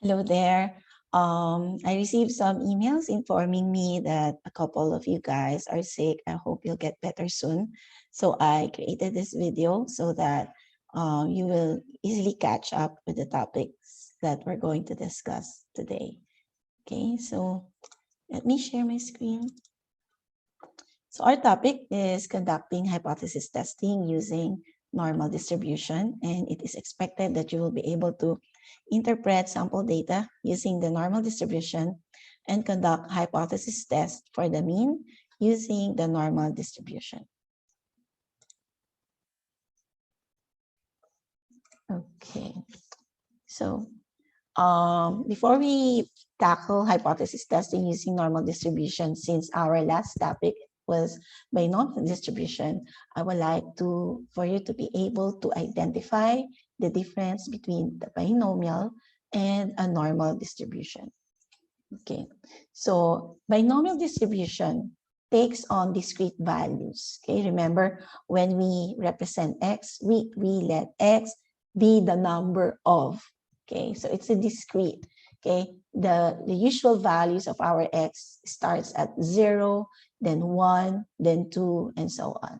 Hello there. I received some emails informing me that a couple of you guys are sick. I hope you'll get better soon. So I created this video so that you will easily catch up with the topics that we're going to discuss today. Okay, so let me share my screen. So our topic is conducting hypothesis testing using normal distribution, and it is expected that you will be able to interpret sample data using the normal distribution and conduct hypothesis tests for the mean using the normal distribution. Okay, so before we tackle hypothesis testing using normal distribution, since our last topic was binomial distribution, I would like for you to be able to identify the difference between the binomial and a normal distribution. Okay, so binomial distribution takes on discrete values. Okay, remember when we represent x, we let x be the number of. Okay, so it's a discrete. Okay, the usual values of our x starts at 0, then 1, then 2, and so on.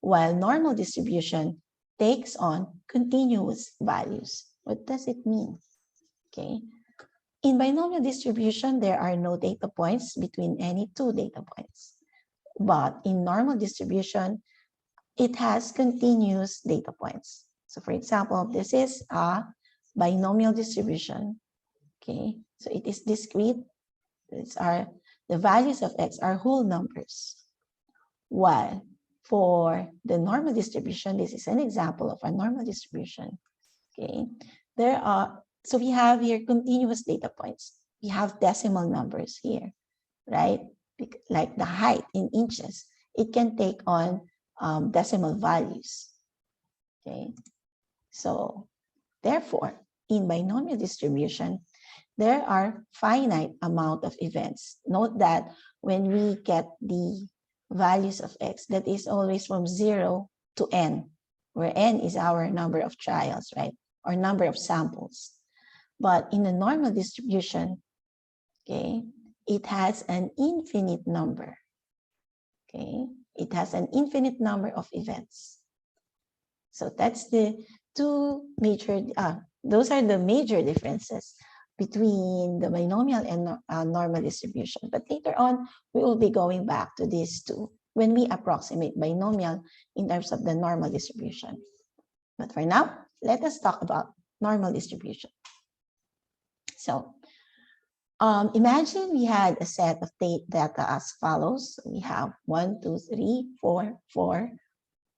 While normal distribution takes on continuous values. What does it mean? Okay, in binomial distribution, there are no data points between any two data points. But in normal distribution, it has continuous data points. So for example, this is a binomial distribution. Okay, so it is discrete. The values of x are whole numbers. While for the normal distribution, this is an example of a normal distribution. Okay, so we have here continuous data points. We have decimal numbers here, right? Like the height in inches, it can take on decimal values. Okay, so therefore, in binomial distribution, there are finite amount of events. Note that when we get the values of x, that is always from 0 to n, where n is our number of trials, right? Or number of samples. But in a normal distribution, okay, it has an infinite number. Okay, it has an infinite number of events. So that's the two major, those are the major differences between the binomial and normal distribution. But later on, we will be going back to these two when we approximate binomial in terms of the normal distribution. But for now, let us talk about normal distribution. So imagine we had a set of data as follows. We have 1, 2, 3, 4, 4,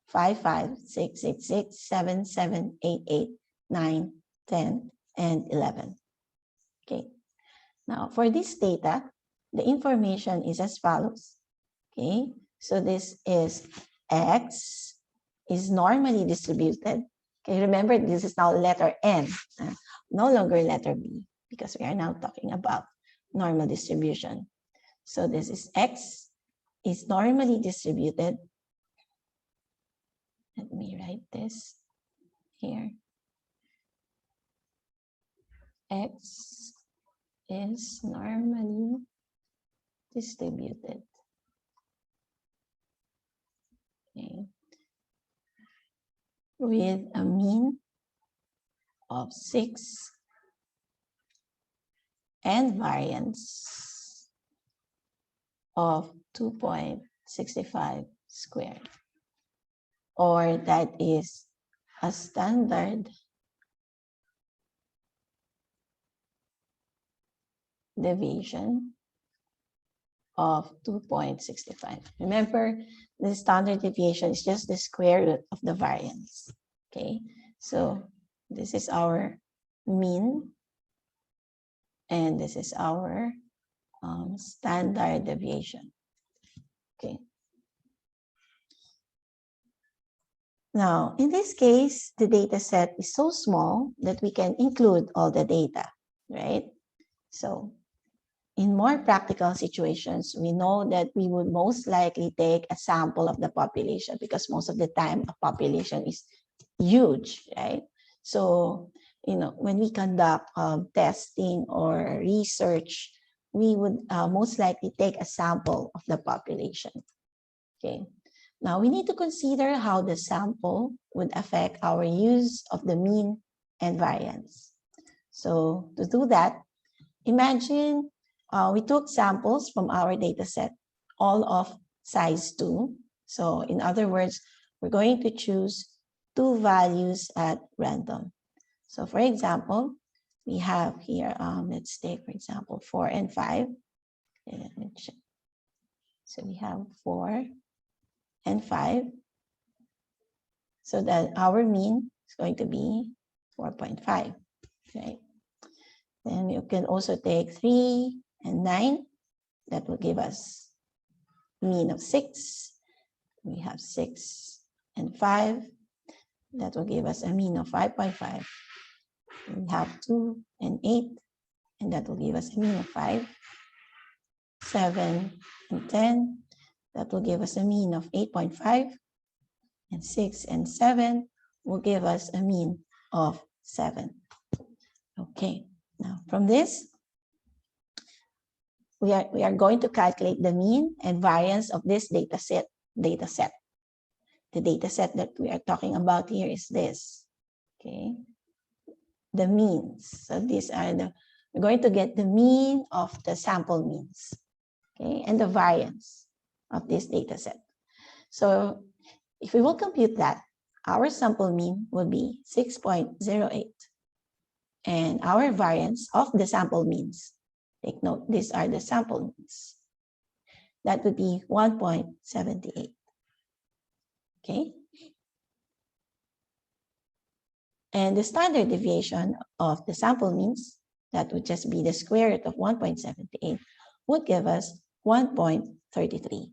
5, 5, 6, 6, 6, 7, 7, 8, 8, 9, 10, and 11. Okay. Now, for this data, the information is as follows. Okay. So this is x is normally distributed. Okay. Remember, this is now letter N, no longer letter B, because we are now talking about normal distribution. So this is x is normally distributed. Let me write this here. X is normally distributed. Okay. With a mean of 6 and variance of 2.65 squared, or that is a standard deviation of 2.65. Remember, the standard deviation is just the square root of the variance. Okay, so this is our mean, and this is our standard deviation. Okay. Now, in this case, the data set is so small that we can include all the data, right? So in more practical situations, we know that we would most likely take a sample of the population because most of the time a population is huge, right? So when we conduct testing or research, we would most likely take a sample of the population. Okay. Now we need to consider how the sample would affect our use of the mean and variance. So to do that, imagine we took samples from our data set, all of size 2. So in other words, we're going to choose 2 values at random. So for example, we have here, let's take, for example, 4 and 5. So we have 4 and 5. So that our mean is going to be 4.5, right? Then you can also take 3 and 9. That will give us mean of 6. We have 6 and 5. That will give us a mean of 5.5. We have 2 and 8, and that will give us a mean of 5. 7 and 10, that will give us a mean of 8.5. And 6 and 7 will give us a mean of 7. Okay, now from this, we are going to calculate the mean and variance of this data set. The data set that we are talking about here is this. Okay, the means. So these are we're going to get the mean of the sample means, okay, and the variance of this data set. So if we will compute that, our sample mean will be 6.08. And our variance of the sample means, take note, these are the sample means, that would be 1.78. Okay. And the standard deviation of the sample means, that would just be the square root of 1.78, would give us 1.33.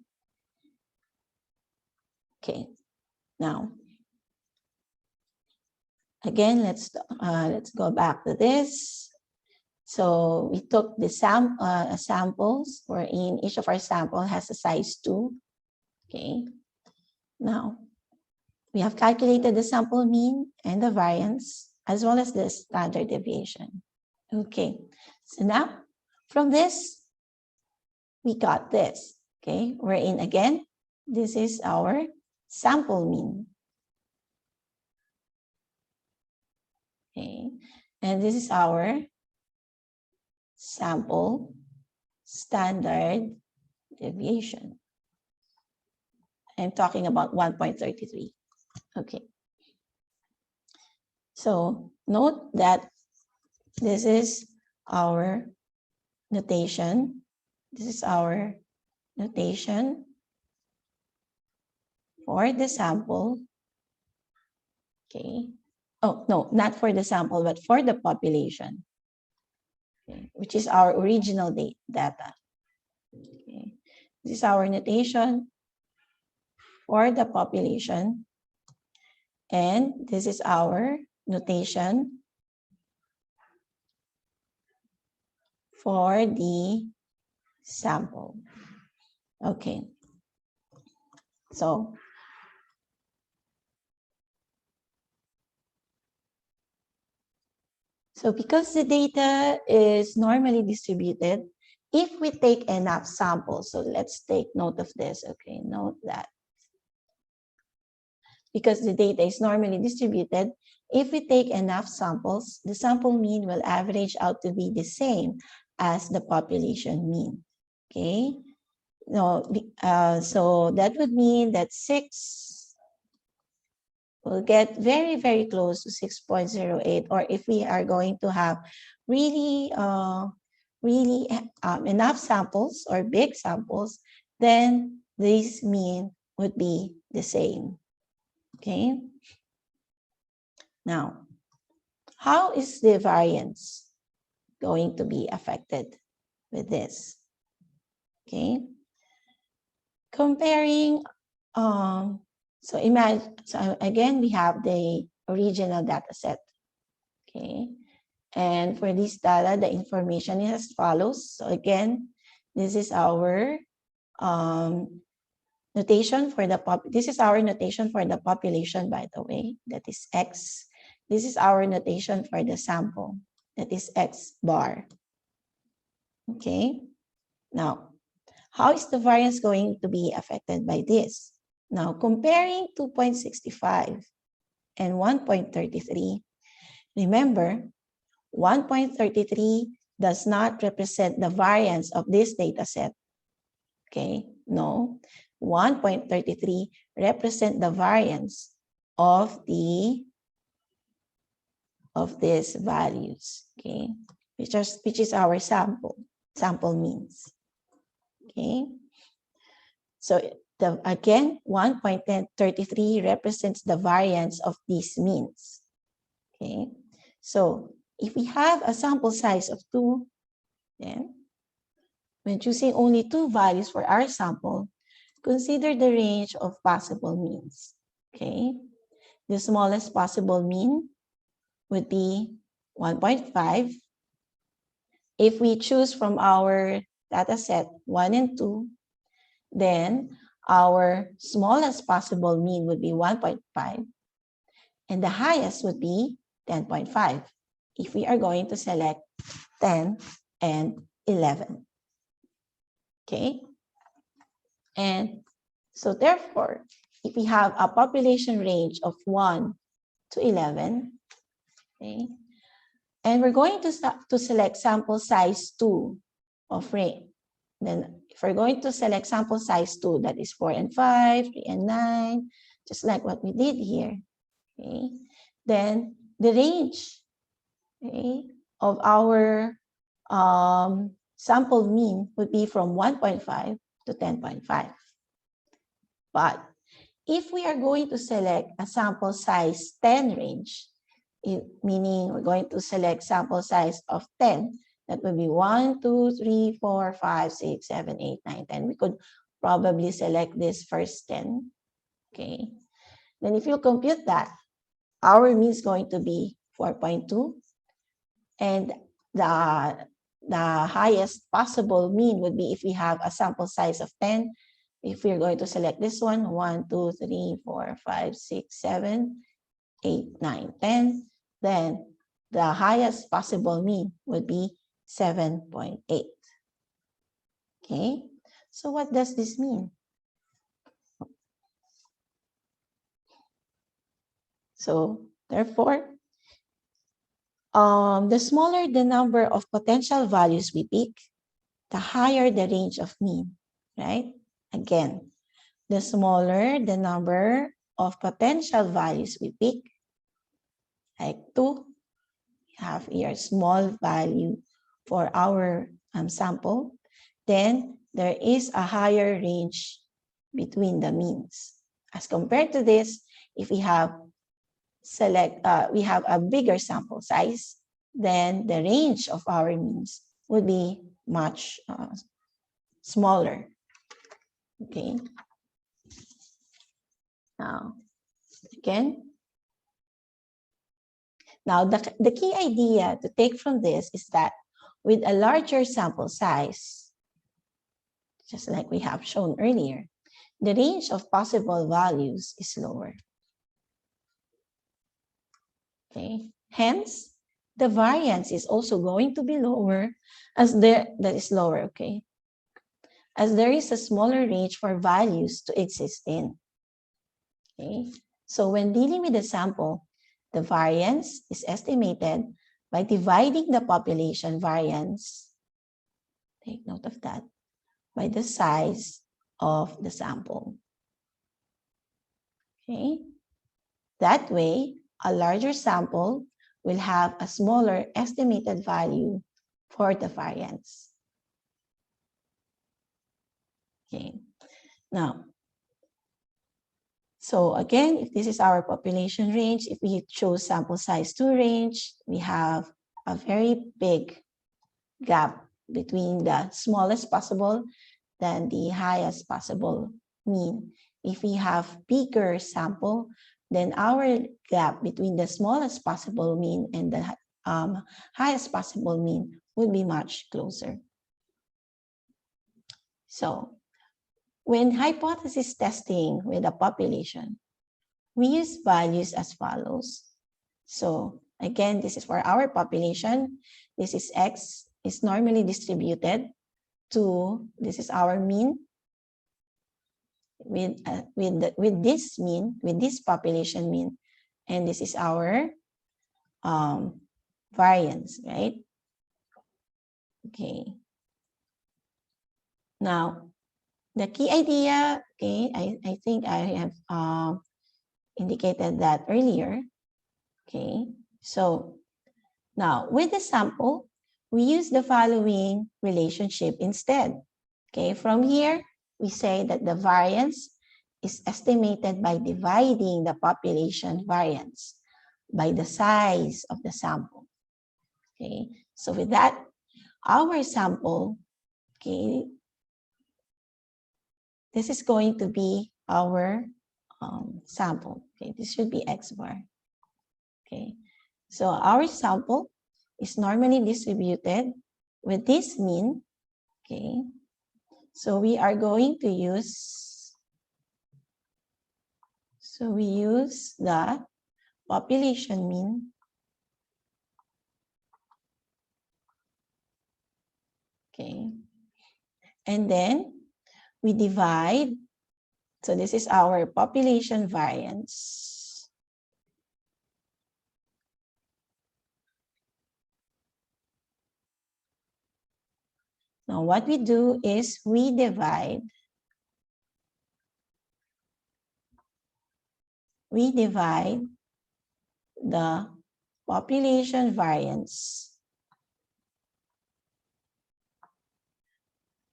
Okay. Now, again, let's go back to this. So we took the samples, wherein each of our sample has a size 2. Okay. Now, we have calculated the sample mean and the variance, as well as the standard deviation. Okay. So now, from this, we got this. Okay. Wherein, again, this is our sample mean. Okay. And this is our sample standard deviation. I'm talking about 1.33. Okay. So note that this is our notation. This is our notation for the sample. Okay. Oh, no, not for the sample, but for the population, okay, which is our original data. Okay. This is our notation for the population. And this is our notation for the sample. Okay. So because the data is normally distributed, if we take enough samples, so let's take note of this, okay, note that. Because the data is normally distributed, if we take enough samples, the sample mean will average out to be the same as the population mean, okay? No, so that would mean that 6 will get very, very close to 6.08, or if we are going to have really, enough samples or big samples, then this mean would be the same. Okay. Now, how is the variance going to be affected with this? Okay. Comparing, so imagine, so again, we have the original data set. Okay. And for this data, the information is as follows. So again, this is our notation for the this is our notation for the population, by the way, that is X. This is our notation for the sample, that is X bar. Okay, now, how is the variance going to be affected by this? Now, comparing 2.65 and 1.33, remember, 1.33 does not represent the variance of this data set. Okay, no, 1.33 represent the variance of these values, okay, which is our sample means. Okay, so again, 1.33 represents the variance of these means. Okay, so if we have a sample size of 2, then when choosing only 2 values for our sample, consider the range of possible means. Okay, the smallest possible mean would be 1.5. If we choose from our data set 1 and 2, then our smallest possible mean would be 1.5, and the highest would be 10.5 if we are going to select 10 and 11. Okay, and so therefore, if we have a population range of 1 to 11, okay, and we're going to select sample size 2 of range, then if we're going to select sample size 2, that is 4 and 5, 3 and 9, just like what we did here, okay, then the range, okay, of our sample mean would be from 1.5 to 10.5. But if we are going to select a sample size 10 range, meaning we're going to select sample size of 10, that would be 1, 2, 3, 4, 5, 6, 7, 8, 9, 10. We could probably select this first 10. Okay. Then if you compute that, our mean is going to be 4.2. And the highest possible mean would be if we have a sample size of 10. If we're going to select this one, 1, 2, 3, 4, 5, 6, 7, 8, 9, 10, then the highest possible mean would be 7.8. Okay, so what does this mean? So therefore, the smaller the number of potential values we pick, the higher the range of mean, right? Again, the smaller the number of potential values we pick, like 2, we have here small value for our sample, then there is a higher range between the means. As compared to this, if we have we have a bigger sample size, then the range of our means would be much smaller. Okay. Now, again, now the key idea to take from this is that with a larger sample size, just like we have shown earlier, the range of possible values is lower. Okay, hence, the variance is also going to be lower as that is lower, okay, as there is a smaller range for values to exist in. Okay, so when dealing with the sample, the variance is estimated by dividing the population variance, take note of that, by the size of the sample. Okay, that way, a larger sample will have a smaller estimated value for the variance. Okay, now, so again, if this is our population range, if we choose sample size 2 range, we have a very big gap between the smallest possible than the highest possible mean. If we have bigger sample, then our gap between the smallest possible mean and the highest possible mean would be much closer. So, when hypothesis testing with a population, we use values as follows. So again, this is for our population. This is X is normally distributed to, this is our mean with this mean, with this population mean, and this is our variance, right? Okay. Now, the key idea, okay, I think I have indicated that earlier. Okay, so now with the sample, we use the following relationship instead. Okay, from here, we say that the variance is estimated by dividing the population variance by the size of the sample. Okay, so with that, our sample, okay, this is going to be our sample. Okay, this should be X bar. Okay, so our sample is normally distributed with this mean. Okay, so we are going to use, so we use the population mean. Okay, and then we divide. So this is our population variance. Now what we do is we divide the population variance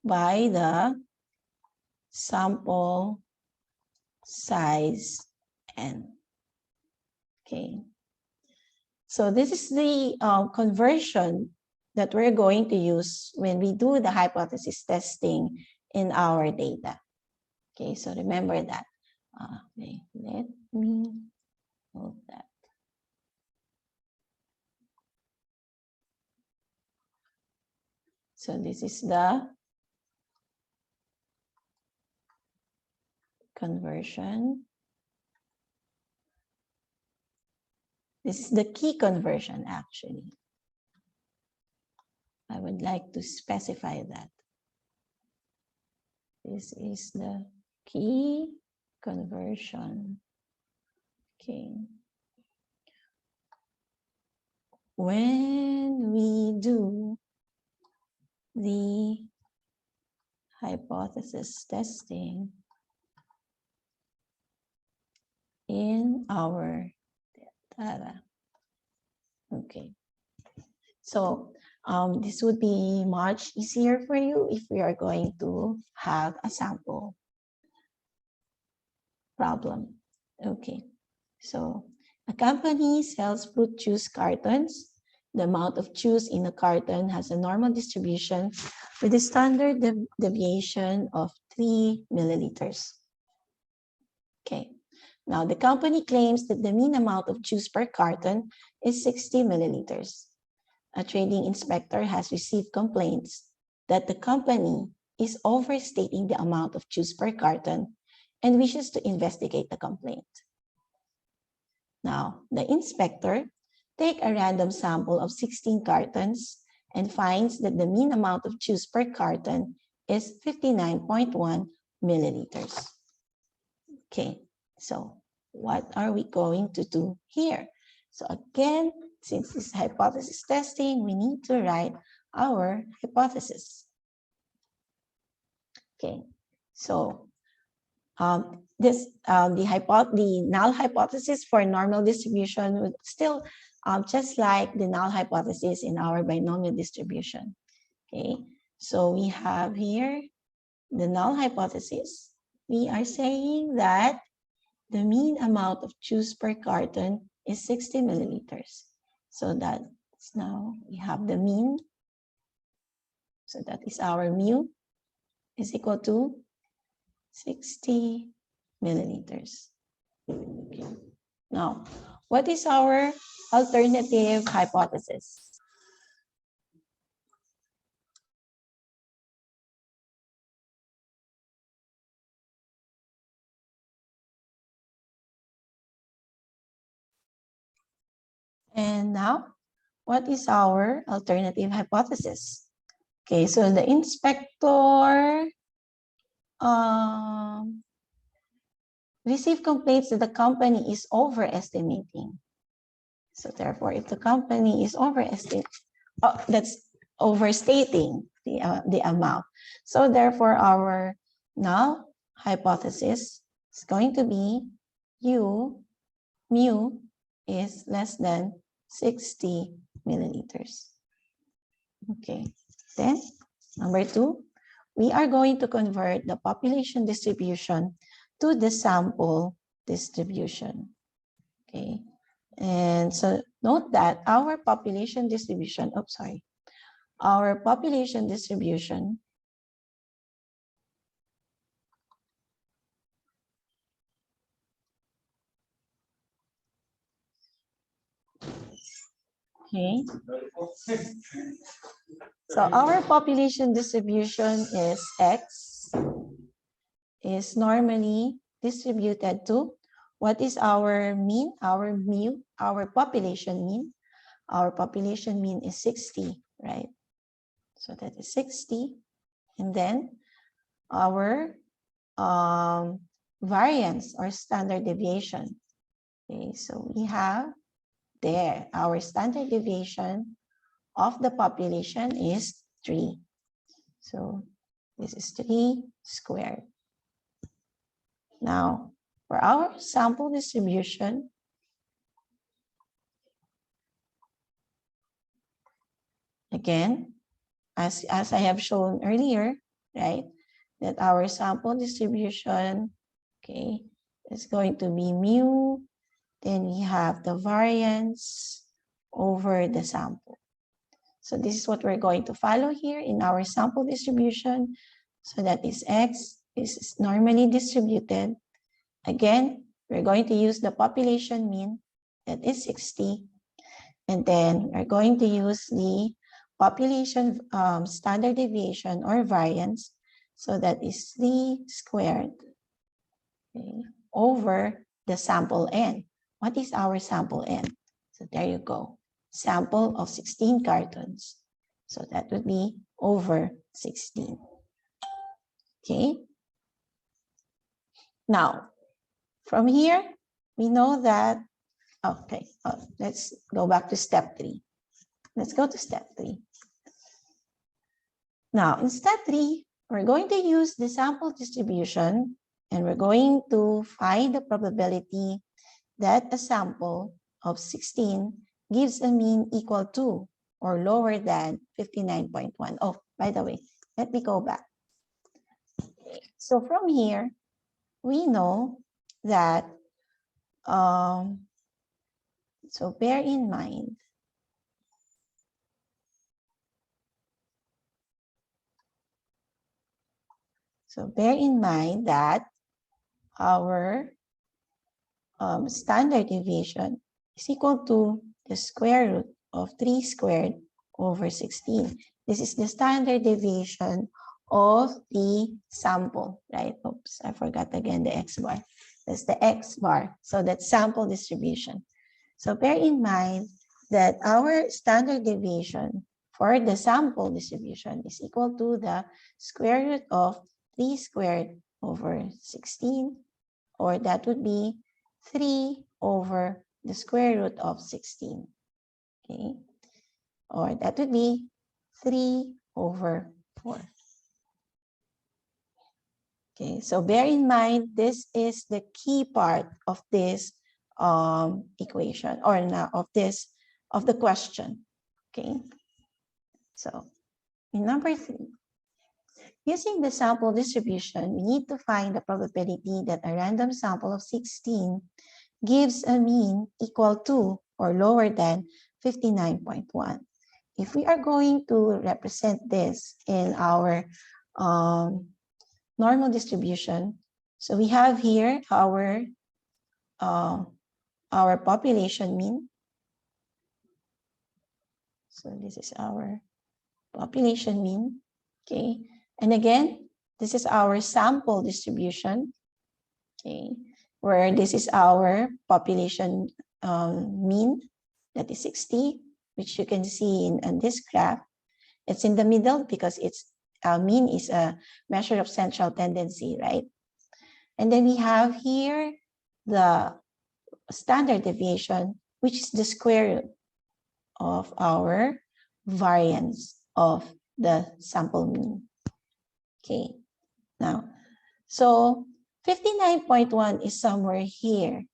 by the sample size n. Okay, so this is the conversion that we're going to use when we do the hypothesis testing in our data. Okay, so remember that. Okay, let me move that. So this is the conversion. This is the key conversion, actually. I would like to specify that. This is the key conversion. Okay. When we do the hypothesis testing in our data. Okay. So this would be much easier for you if we are going to have a sample problem. Okay. So a company sells fruit juice cartons. The amount of juice in a carton has a normal distribution with a standard deviation of 3 milliliters. Okay. Now, the company claims that the mean amount of juice per carton is 60 milliliters. A trading inspector has received complaints that the company is overstating the amount of juice per carton and wishes to investigate the complaint. Now, the inspector takes a random sample of 16 cartons and finds that the mean amount of juice per carton is 59.1 milliliters. Okay, so what are we going to do here? So again, since this is hypothesis testing, we need to write our hypothesis. Okay, so the null hypothesis for normal distribution would still just like the null hypothesis in our binomial distribution. Okay, so we have here the null hypothesis. We are saying that the mean amount of juice per carton is 60 milliliters. So that's now we have the mean. So that is our mu is equal to 60 milliliters. Okay. Now, what is our alternative hypothesis? And now, what is our alternative hypothesis? Okay, so the inspector received complaints that the company is overestimating. So therefore, if the company is that's overstating the amount. So therefore, our null hypothesis is going to be mu is less than 60 milliliters. Okay, then number 2, we are going to convert the population distribution to the sample distribution. Okay, and so note that our population distribution, our population distribution okay. So our population distribution is X is normally distributed to what is our mean, our mu, our population mean. Our population mean is 60, right? So that is 60. And then our variance or standard deviation. Okay, so we have there our standard deviation of the population is 3. So this is 3 squared. Now, for our sample distribution, again, as I have shown earlier, right, that our sample distribution, okay, is going to be mu, then we have the variance over the sample. So this is what we're going to follow here in our sample distribution. So that is X is normally distributed. Again, we're going to use the population mean, that is 60. And then we're going to use the population standard deviation or variance. So that is 3 squared, okay, over the sample n. What is our sample n? So there you go. Sample of 16 cartons. So that would be over 16. Okay. Now, from here, we know that, okay, let's go back to step 3. Let's go to step 3. Now, in step 3, we're going to use the sample distribution and we're going to find the probability that a sample of 16 gives a mean equal to or lower than 59.1. Oh, by the way, let me go back. So from here, we know that, so bear in mind, that our standard deviation is equal to the square root of 3 squared over 16. This is the standard deviation of the sample, right? Oops, I forgot again the X bar. That's the X bar. So that's sample distribution. So bear in mind that our standard deviation for the sample distribution is equal to the square root of 3 squared over 16, or that would be 3 over the square root of 16, okay? Or that would be 3 over 4. Okay, so bear in mind, this is the key part of this equation, or now of the question, okay? So in number 3, using the sample distribution, we need to find the probability that a random sample of 16 gives a mean equal to or lower than 59.1. If we are going to represent this in our normal distribution, so we have here our population mean. So this is our population mean, okay? And again, this is our sample distribution, okay? Where this is our population mean. that is 60, which you can see in this graph. It's in the middle because its mean is a measure of central tendency, right? And then we have here the standard deviation, which is the square root of our variance of the sample mean. Okay, now, so 59.1 is somewhere here,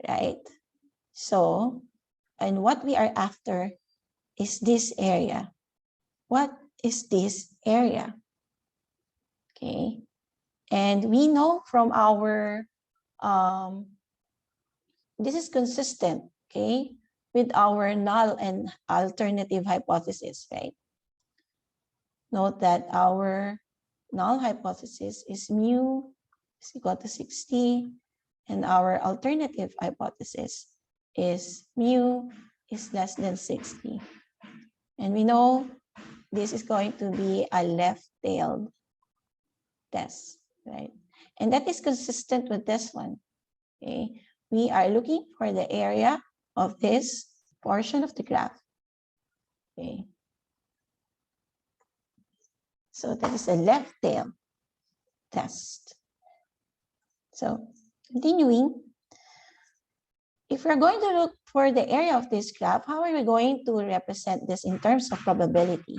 right? So, and what we are after is this area. What is this area? Okay, and we know from our, this is consistent, okay, with our null and alternative hypothesis, right? Note that our null hypothesis is mu is equal to 60, and our alternative hypothesis is mu is less than 60. And we know this is going to be a left-tailed test, right? And that is consistent with this one, okay? We are looking for the area of this portion of the graph, okay? So that is a left tail test. So continuing, if we're going to look for the area of this graph, how are we going to represent this in terms of probability?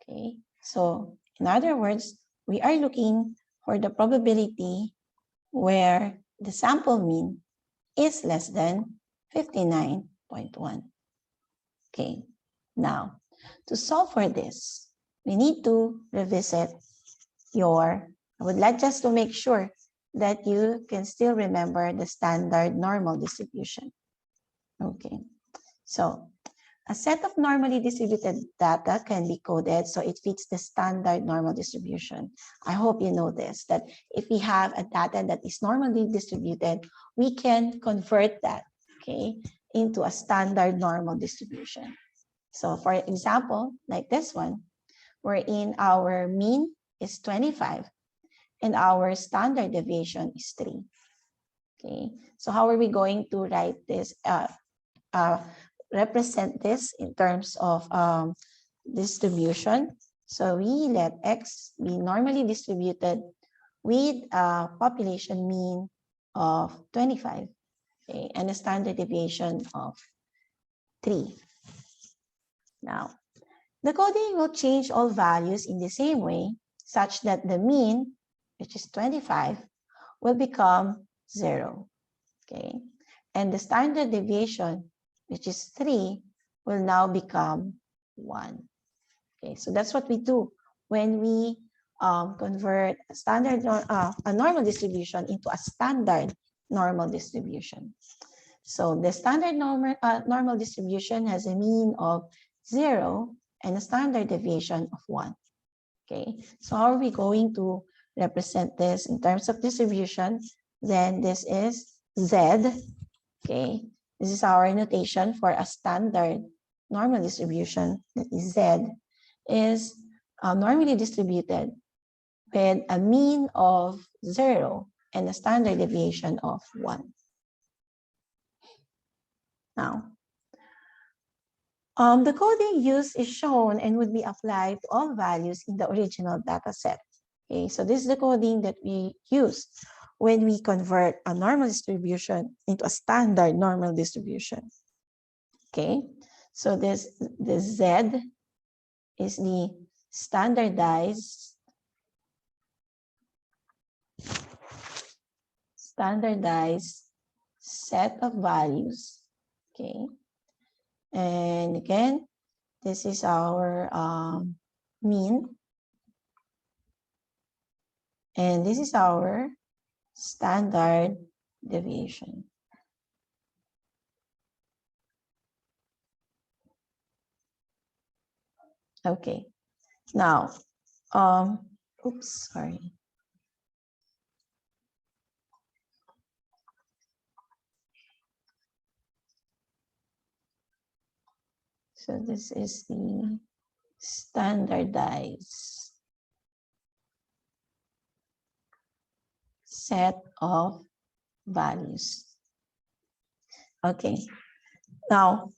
Okay, so in other words, we are looking for the probability where the sample mean is less than 59.1. Okay, now to solve for this, we need to revisit I would like just to make sure that you can still remember the standard normal distribution. Okay, so a set of normally distributed data can be coded so it fits the standard normal distribution. I hope you know this, that if we have a data that is normally distributed, we can convert that, okay, into a standard normal distribution. So for example, like this one, wherein our mean is 25 and our standard deviation is 3. Okay, so how are we going to write this, represent this in terms of distribution? So we let X be normally distributed with a population mean of 25, okay, and a standard deviation of 3. Now, the coding will change all values in the same way, such that the mean, which is 25, will become 0, okay? And the standard deviation, which is 3, will now become 1. Okay, so that's what we do when we convert a normal distribution into a standard normal distribution. So the standard normal distribution has a mean of 0 and a standard deviation of 1. Okay, so how are we going to represent this in terms of distribution? Then this is Z. Okay, this is our notation for a standard normal distribution. That is Z is normally distributed with a mean of 0 and a standard deviation of 1. Now, the coding used is shown and would be applied to all values in the original data set. Okay, so this is the coding that we use when we convert a normal distribution into a standard normal distribution. Okay, so the Z is the standardized set of values. Okay, and again, this is our mean, and this is our standard deviation. Okay, now, oops, sorry. So this is the standardized set of values. Okay, now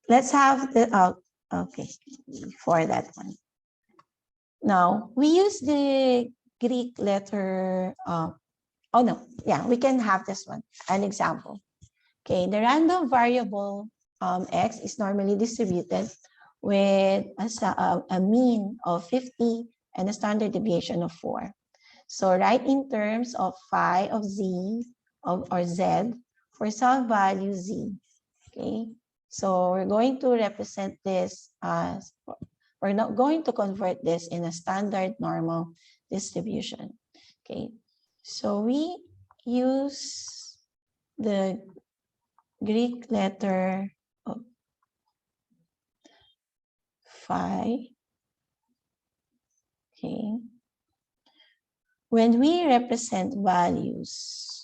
let's have the, okay, before that one. Now, we use the Greek letter, oh no, yeah, we can have this one, an example. Okay, the random variable x is normally distributed with a mean of 50 and a standard deviation of 4. So write in terms of phi of z or z for some value z. Okay, so we're going to represent this as, we're not going to convert this in a standard normal distribution. Okay, so we use the Greek letter of phi. Okay, when we represent values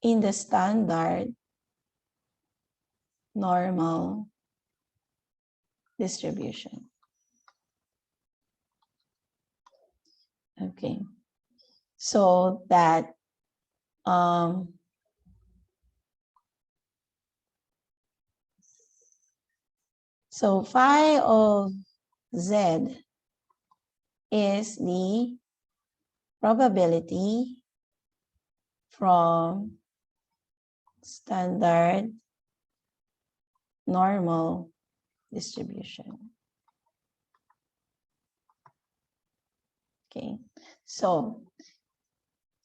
in the standard normal distribution. Okay, so that so phi of z is the probability from standard normal distribution. Okay, so,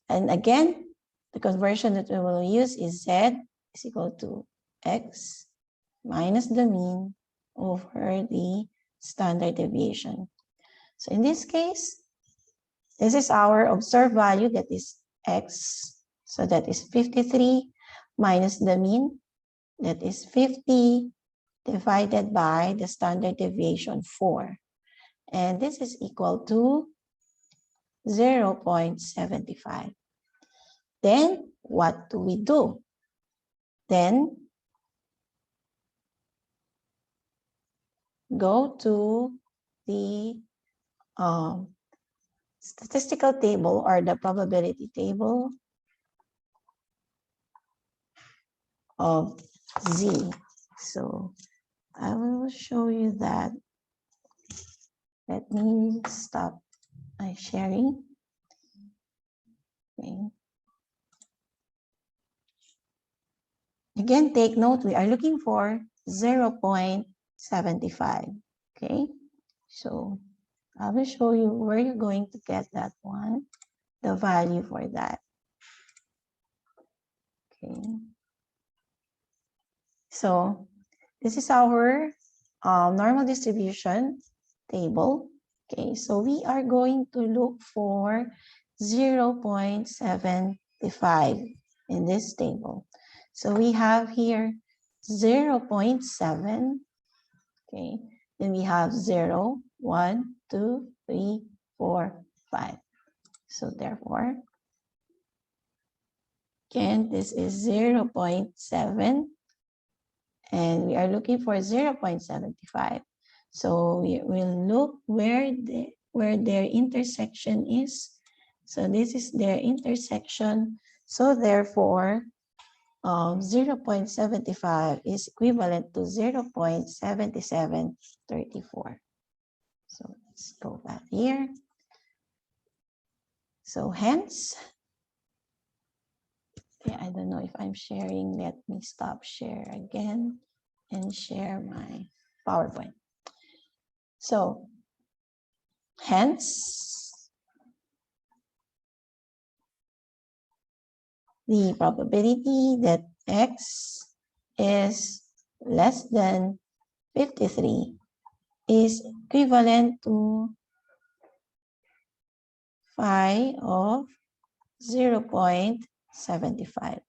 and again, the conversion that we will use is z is equal to x minus the mean over the standard deviation. So in this case, this is our observed value, that is x. So that is 53 minus the mean, that is 50 divided by the standard deviation 4. And this is equal to 0.75. Then what do we do? Then go to the statistical table or the probability table of z. So I will show you that. Let me stop my sharing. Okay. Again, take note, we are looking for 0.75. Okay, so I will show you where you're going to get that one, the value for that. Okay, so this is our normal distribution table. Okay, so we are going to look for 0.75 in this table. So we have here 0.7. Okay, then we have 0, 1, 2, 3, 4, 5. So therefore, again, this is 0.7, and we are looking for 0.75. So we will look where their intersection is. So this is their intersection. So therefore, 0.75 is equivalent to 0.7734. So let's go back here. So hence, okay, I don't know if I'm sharing. Let me stop share again and share my PowerPoint. So hence, the probability that x is less than 53 is equivalent to phi of 0.75,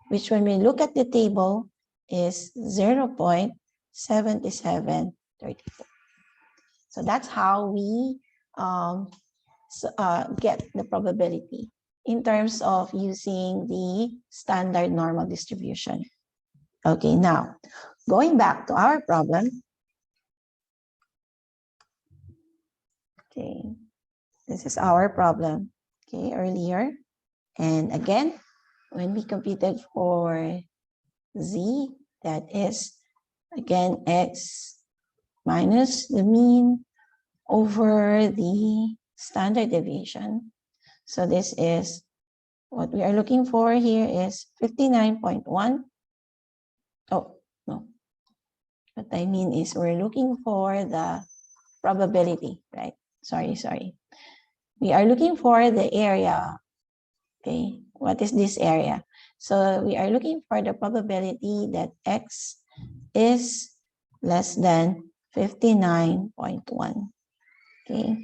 which when we look at the table is 0.7734. So that's how we get the probability in terms of using the standard normal distribution. Okay, now going back to our problem. Okay, this is our problem. okay, earlier. And again, when we computed for z, that is, again, x minus the mean over the standard deviation. So this is, what we are looking for here is 59.1. Oh, no. What I mean is we're looking for the probability, right? Sorry. We are looking for the area. Okay, what is this area? So we are looking for the probability that x is less than 59.1. Okay,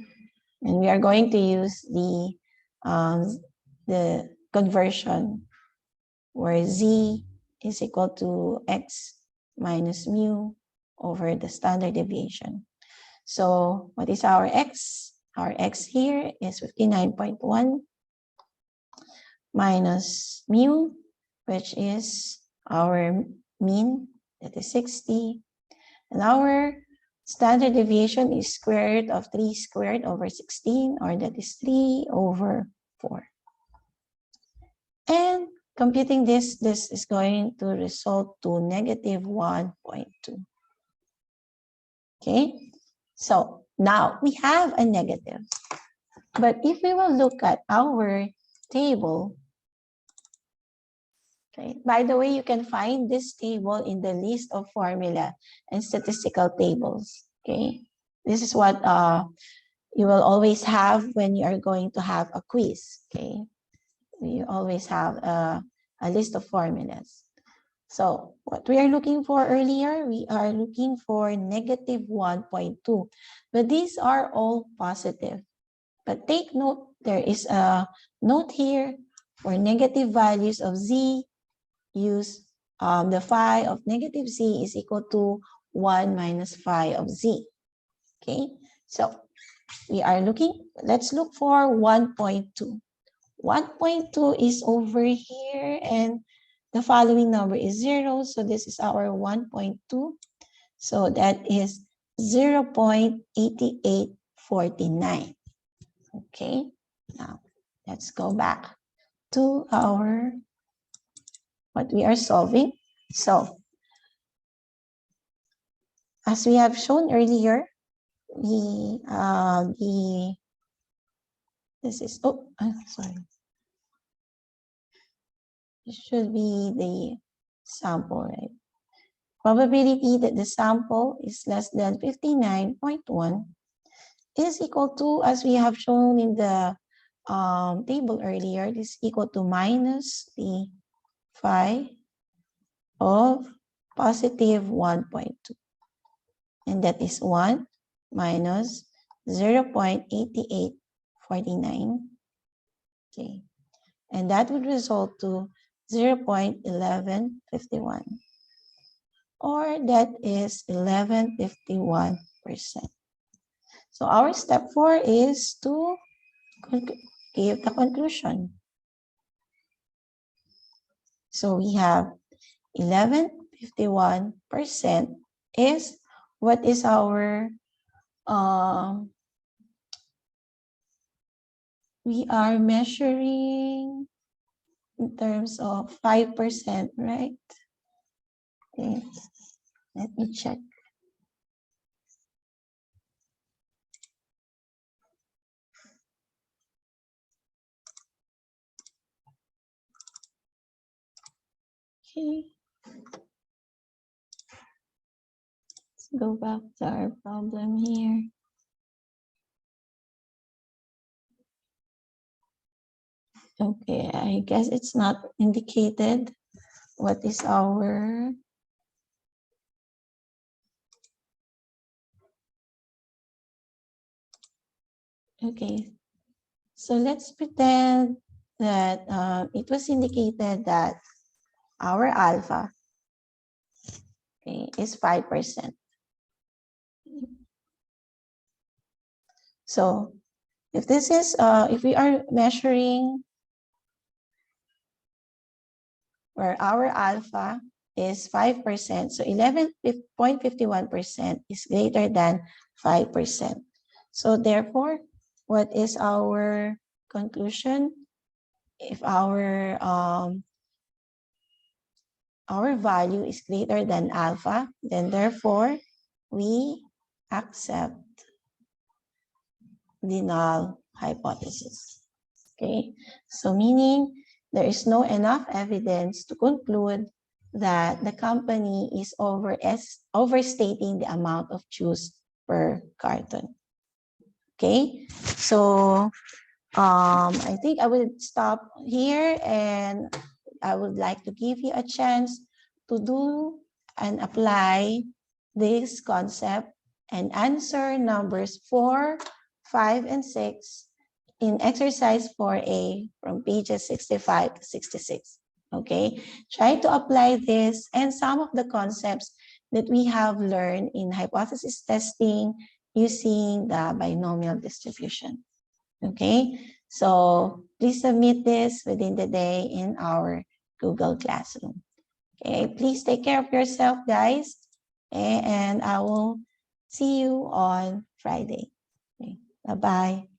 and we are going to use the conversion where z is equal to x minus mu over the standard deviation. So what is our x? Our x here is 59.1 minus mu, which is our mean, that is 60. And our standard deviation is square root of 3 squared over 16, or that is 3 over 4. And computing this is going to result to negative 1.2. Okay, so now we have a negative. But if we will look at our table, okay, by the way, you can find this table in the list of formula and statistical tables. Okay, this is what you will always have when you are going to have a quiz. Okay, you always have a list of formulas. So what we are looking for earlier, we are looking for negative 1.2, but these are all positive. But take note, there is a note here for negative values of z, use the phi of negative z is equal to 1 minus phi of z. Okay, so we are looking, let's look for 1.2. 1.2 is over here, and the following number is 0, so this is our 1.2. So that is 0.8849. Okay, now let's go back to our what we are solving. So as we have shown earlier, this is, sorry. It should be the sample, right? Probability that the sample is less than 59.1 is equal to, as we have shown in the table earlier, this is equal to minus the phi of positive 1.2. And that is 1 minus 0.8849. Okay. And that would result to 0.1151. Or that is 1151%. So our step 4 is to give the conclusion. So we have 1151% is what is our, we are measuring in terms of 5%, right? Okay, let me check. Okay. Let's go back to our problem here. Okay, I guess it's not indicated. What is our okay? So let's pretend that it was indicated that our alpha, okay, is 5%. So if this is, if we are measuring where our alpha is 5%, so 11.51% is greater than 5%. So therefore, what is our conclusion, if our value is greater than alpha, then therefore we accept the null hypothesis. Okay, so meaning there is no enough evidence to conclude that the company is overstating the amount of juice per carton. Okay, so I think I will stop here, and I would like to give you a chance to do and apply this concept and answer numbers 4, 5, and 6 in exercise 4A from pages 65 to 66. Okay, try to apply this and some of the concepts that we have learned in hypothesis testing using the binomial distribution. Okay, so please submit this within the day in our Google Classroom. Okay, please take care of yourself, guys, and I will see you on Friday. Okay, bye-bye.